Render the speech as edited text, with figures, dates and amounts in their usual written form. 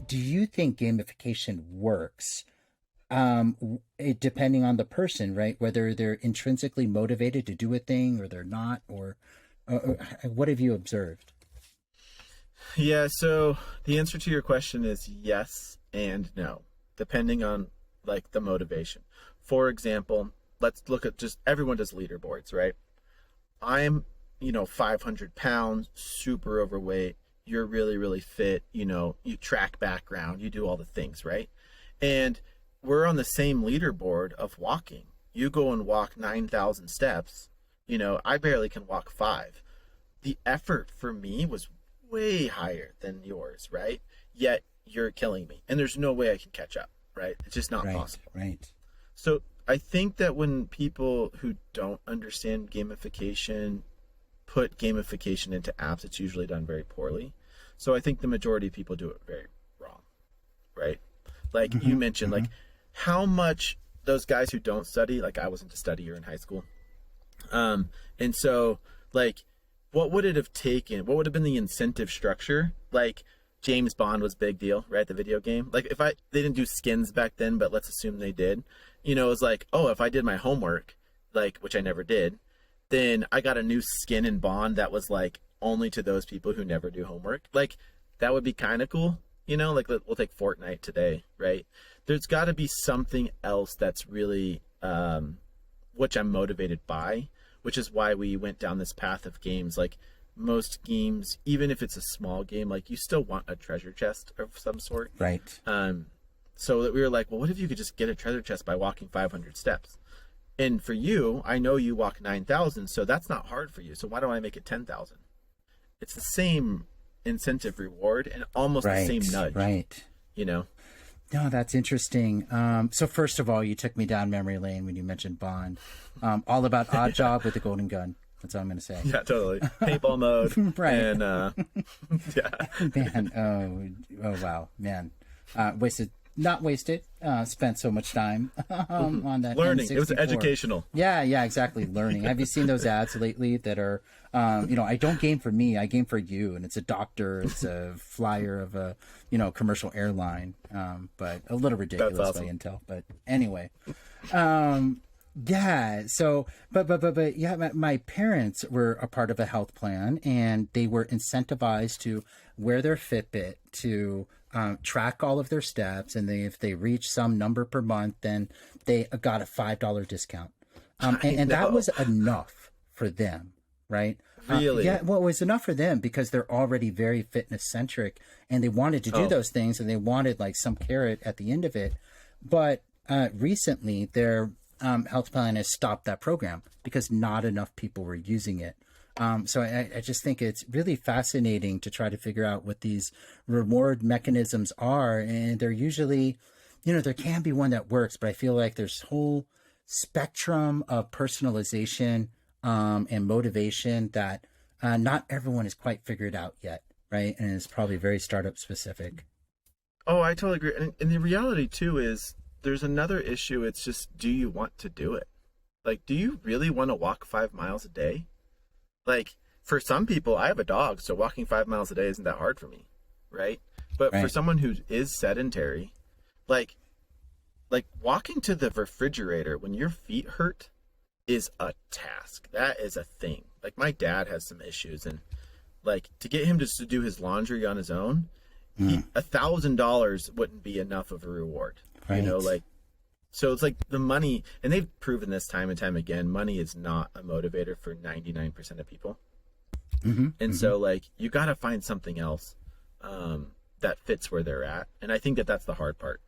Do you think gamification works? Depending on the person, right? Whether they're intrinsically motivated to do a thing or they're not, or what have you observed? Yeah, so the answer to your question is yes and no, depending on like the motivation. For example, let's look at just everyone does leaderboards, right? I'm, 500 pounds, super overweight. You're really, really fit. You track background, you do all the things, right? And we're on the same leaderboard of walking. You go and walk 9,000 steps. I barely can walk five. The effort for me was way higher than yours, right? Yet you're killing me. And there's no way I can catch up, right? It's just not possible. Right. So I think that when people who don't understand gamification put gamification into apps, it's usually done very poorly. So I think the majority of people do it very wrong, right? Like you mentioned, like how much those guys who don't study, like I wasn't a studier in high school. And so like, what would it have taken? What would have been the incentive structure? Like James Bond was a big deal, right? The video game. Like they didn't do skins back then, but let's assume they did. It was like, oh, if I did my homework, like, which I never did, then I got a new skin in Bond that was like only to those people who never do homework. Like that would be kind of cool. Like we'll take Fortnite today, right? There's got to be something else that's really, which I'm motivated by, which is why we went down this path of games. Like most games, even if it's a small game, like you still want a treasure chest of some sort. Right. So that we were like, well, what if you could just get a treasure chest by walking 500 steps? And for you, I know you walk 9,000, so that's not hard for you. So why don't I make it 10,000? It's the same incentive reward and almost the same nudge. Right. No, that's interesting. So first of all, you took me down memory lane when you mentioned Bond. All about Odd Job with the golden gun. That's all I'm going to say. Yeah, totally. Paintball mode. Right. And, yeah. Man, oh wow, man. Not wasted. Spent so much time on that Learning. N64. It was educational. Yeah, exactly. Learning. Have you seen those ads lately that are, I don't game for me, I game for you. And it's a doctor, it's a flyer of a, commercial airline. But a little ridiculous That's awesome. by Intel. But anyway, yeah. So, but yeah, my parents were a part of a health plan and they were incentivized to wear their Fitbit to track all of their steps, and if they reach some number per month, then they got a $5 discount, and that was enough for them, right? Really? Yeah. Well, it was enough for them because they're already very fitness centric, and they wanted to do those things, and they wanted like some carrot at the end of it. But recently, their health plan has stopped that program because not enough people were using it. So I just think it's really fascinating to try to figure out what these reward mechanisms are. And they're usually, there can be one that works, but I feel like there's a whole spectrum of personalization and motivation that not everyone has quite figured out yet, right? And it's probably very startup specific. Oh, I totally agree. And the reality, too, is there's another issue. It's just, do you want to do it? Like, do you really want to walk 5 miles a day? Like, for some people, I have a dog, so walking 5 miles a day isn't that hard for me, right? But for someone who is sedentary, like walking to the refrigerator when your feet hurt is a task. That is a thing. Like, my dad has some issues, and like to get him just to do his laundry on his own, $1,000 wouldn't be enough of a reward. Right. So it's like the money, and they've proven this time and time again, money is not a motivator for 99% of people. So like, you got to find something else that fits where they're at. And I think that that's the hard part.